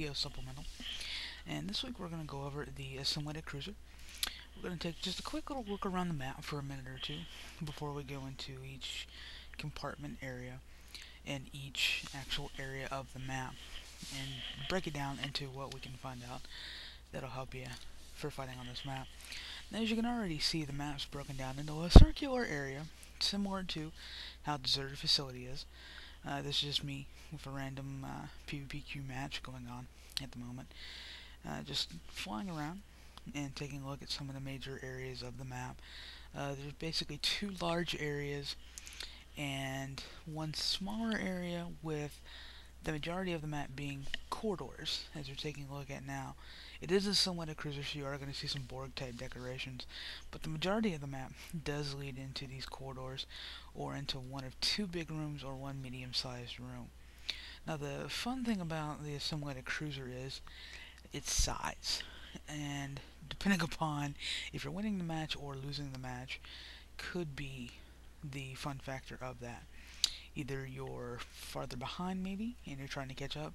video supplemental, and this week we're going to go over the Assimilated Cruiser. We're going to take just a quick little look around the map for a minute or two before we go into each compartment area and each actual area of the map and break it down into what we can find out that'll help you for fighting on this map. Now, as you can already see, the map's broken down into a circular area similar to how Deserted Facility is. This is just me with a random PvP match going on at the moment. Just flying around and taking a look at some of the major areas of the map. There's basically two large areas and one smaller area with the majority of the map being corridors, as we're taking a look at now. It is a Assimilated Cruiser, so you are going to see some Borg-type decorations, but the majority of the map does lead into these corridors, or into one of two big rooms or one medium-sized room. Now, the fun thing about the Assimilated Cruiser is its size, and depending upon if you're winning the match or losing the match, could be the fun factor of that. Either you're farther behind maybe and you're trying to catch up,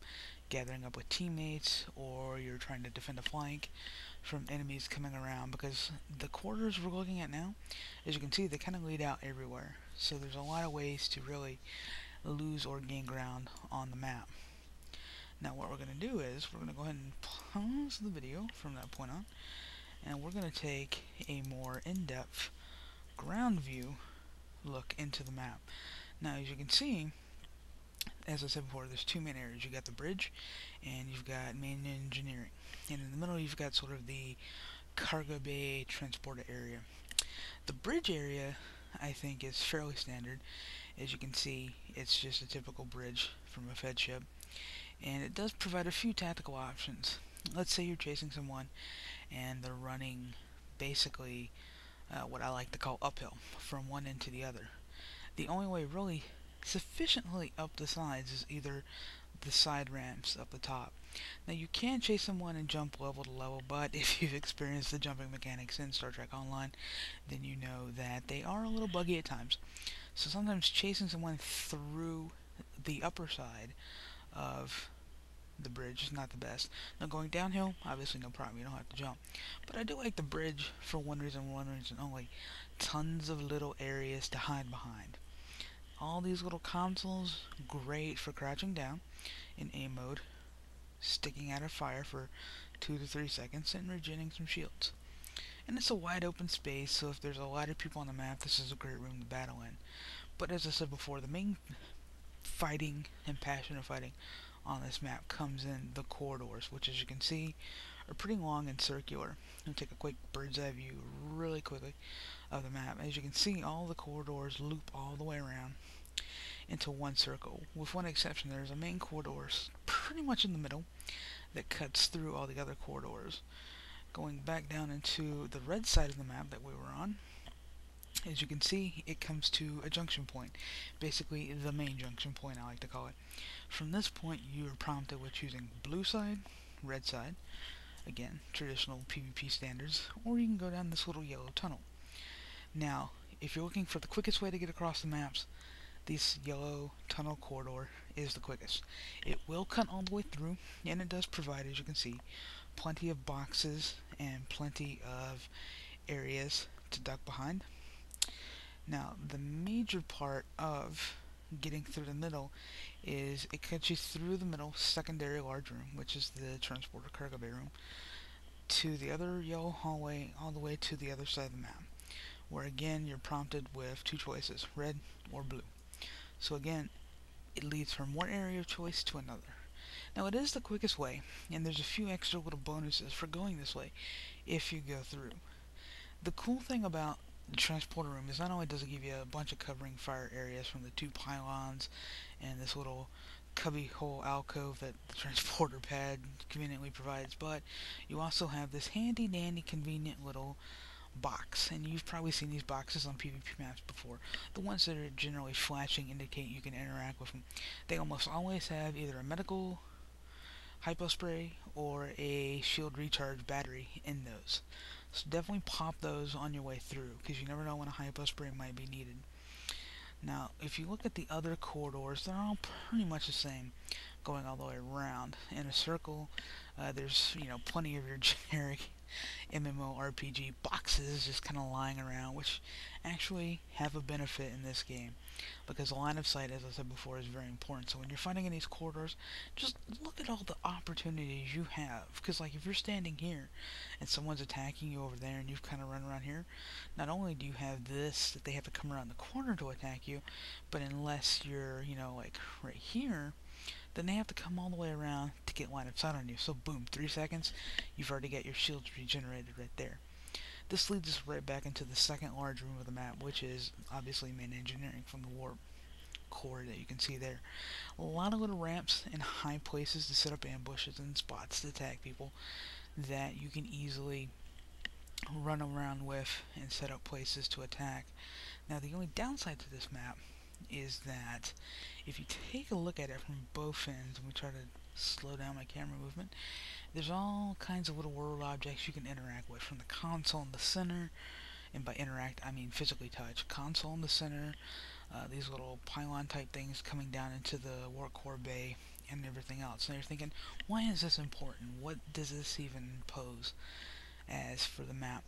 gathering up with teammates, or you're trying to defend a flank from enemies coming around, because the corridors we're looking at now, as you can see, they kind of lead out everywhere. So there's a lot of ways to really lose or gain ground on the map. Now what we're going to do is we're going to go ahead and pause the video from that point on, and we're going to take a more in-depth ground view look into the map. Now, as you can see, as I said before, there's two main areas. You've got the bridge, and you've got main engineering. And in the middle, you've got sort of the cargo bay transporter area. The bridge area, I think, is fairly standard. As you can see, it's just a typical bridge from a Fed ship. And it does provide a few tactical options. Let's say you're chasing someone, and they're running basically what I like to call uphill, from one end to the other. The only way really sufficiently up the sides is either the side ramps up the top. Now, you can chase someone and jump level to level, but if you've experienced the jumping mechanics in Star Trek Online, then you know that they are a little buggy at times. So sometimes chasing someone through the upper side of the bridge is not the best. Now, going downhill, obviously no problem, you don't have to jump. But I do like the bridge for one reason only: tons of little areas to hide behind. All these little consoles, great for crouching down in aim mode, sticking out of fire for 2 to 3 seconds, and regenerating some shields. And it's a wide open space, so if there's a lot of people on the map, this is a great room to battle in. But as I said before, the main fighting and passion of fighting on this map comes in the corridors, which, as you can see, are pretty long and circular. I'll take a quick bird's eye view really quickly of the map. As you can see, all the corridors loop all the way around into one circle, with one exception. There's a main corridor pretty much in the middle that cuts through all the other corridors. Going back down into the red side of the map that we were on, as you can see, it comes to a junction point, basically the main junction point, I like to call it. From this point, you are prompted with choosing blue side, red side, again, traditional PvP standards, or you can go down this little yellow tunnel. Now, if you're looking for the quickest way to get across the maps, this yellow tunnel corridor is the quickest. It will cut all the way through, and it does provide, as you can see, plenty of boxes and plenty of areas to duck behind. Now, the major part of getting through the middle is it cuts you through the middle secondary large room, which is the transporter cargo bay room, to the other yellow hallway all the way to the other side of the map, where again you're prompted with two choices, red or blue. So again, it leads from one area of choice to another. Now, it is the quickest way, and there's a few extra little bonuses for going this way if you go through. The cool thing about the transporter room is not only does it give you a bunch of covering fire areas from the two pylons and this little cubby hole alcove that the transporter pad conveniently provides, but you also have this handy dandy convenient little box, and you've probably seen these boxes on PvP maps before. The ones that are generally flashing indicate you can interact with them. They almost always have either a medical hypo spray or a shield recharge battery in those. So definitely pop those on your way through, because you never know when a hypo spray might be needed. Now, if you look at the other corridors, they're all pretty much the same, going all the way around in a circle. There's plenty of your generic MMORPG boxes just kind of lying around, which actually have a benefit in this game because line of sight, as I said before, is very important. So when you're fighting in these corridors, just look at all the opportunities you have. Because like if you're standing here and someone's attacking you over there and you've kind of run around here, not only do you have this that they have to come around the corner to attack you, but unless you're like right here, then they have to come all the way around to get line of sight on you. So boom, 3 seconds, you've already got your shields regenerated right there. This leads us right back into the second large room of the map, which is obviously main engineering from the warp core that you can see there. A lot of little ramps and high places to set up ambushes and spots to attack people that you can easily run around with and set up places to attack. Now the only downside to this map is that if you take a look at it from both ends, and we try to slow down my camera movement, there's all kinds of little world objects you can interact with, from the console in the center, and by interact I mean physically touch. Console in the center, these little pylon type things coming down into the warp core bay, and everything else. And you're thinking, why is this important? What does this even pose as for the map?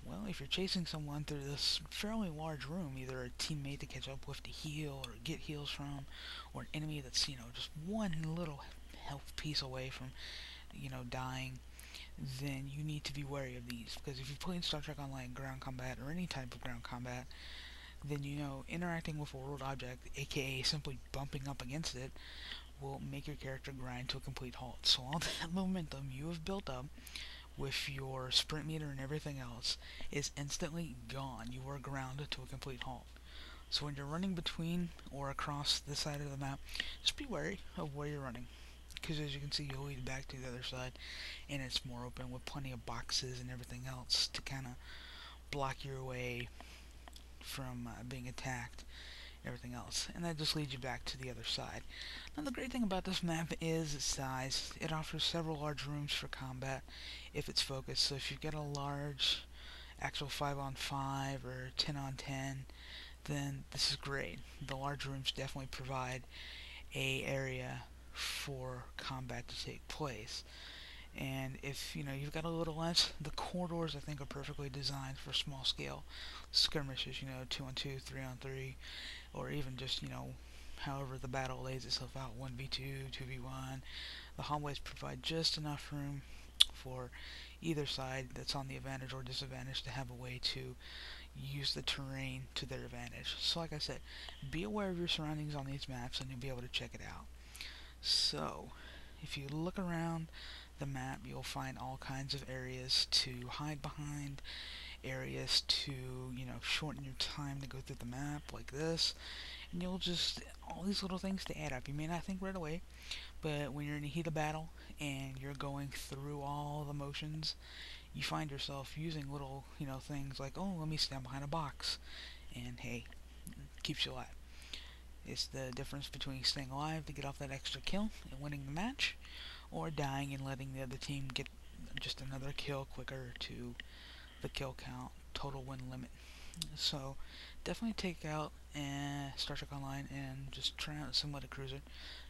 Well, if you're chasing someone through this fairly large room, either a teammate to catch up with to heal or get heals from, or an enemy that's, just one little health piece away from, dying, then you need to be wary of these. Because if you play in Star Trek Online ground combat or any type of ground combat, then interacting with a world object, aka simply bumping up against it, will make your character grind to a complete halt. So all that momentum you have built up with your sprint meter and everything else is instantly gone. You are grounded to a complete halt. So when you're running between or across this side of the map, just be wary of where you're running. Because as you can see, you'll lead back to the other side, and it's more open with plenty of boxes and everything else to kind of block your way from being attacked and everything else. And that just leads you back to the other side. Now the great thing about this map is its size. It offers several large rooms for combat if it's focused. So if you've got a large actual 5-on-5 or 10-on-10, then this is great. The large rooms definitely provide a area for combat to take place. And if you've got a little less, the corridors I think are perfectly designed for small scale skirmishes, 2-on-2, 3-on-3, or even just however the battle lays itself out, 1v2, 2v1. The hallways provide just enough room for either side that's on the advantage or disadvantage to have a way to use the terrain to their advantage. So like I said, be aware of your surroundings on these maps and you'll be able to check it out. So if you look around the map, you'll find all kinds of areas to hide behind, areas to shorten your time to go through the map like this, and you'll just, all these little things to add up. You may not think right away, but when you're in the heat of battle and you're going through all the motions, you find yourself using little things like, oh, let me stand behind a box, and hey, keeps you alive. It's the difference between staying alive to get off that extra kill and winning the match, or dying and letting the other team get just another kill quicker to the kill count total win limit. So definitely take out Star Trek Online and just try out Assimilated Cruiser.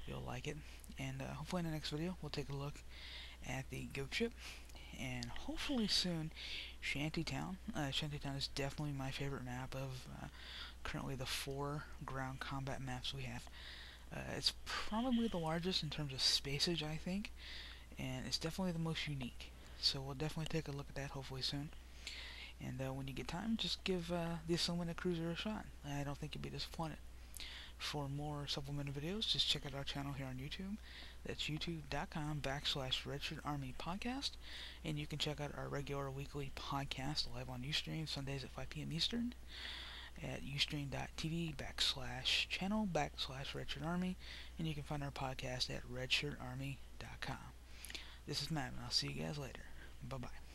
You'll like it. And hopefully in the next video we'll take a look at the goat ship, and hopefully soon Shantytown. Shantytown is definitely my favorite map of currently the 4 ground combat maps we have. It's probably the largest in terms of spacage, I think, and it's definitely the most unique. So we'll definitely take a look at that hopefully soon. And when you get time, just give the Assimilated Cruiser a shot. I don't think you'll be disappointed. For more supplemental videos, just check out our channel here on YouTube. That's youtube.com/RedShirtArmy podcast. And you can check out our regular weekly podcast live on Ustream Sundays at 5 p.m. Eastern at ustream.tv/channel/RedShirtArmy. And you can find our podcast at RedShirtArmy.com. This is Matt, and I'll see you guys later. Bye-bye.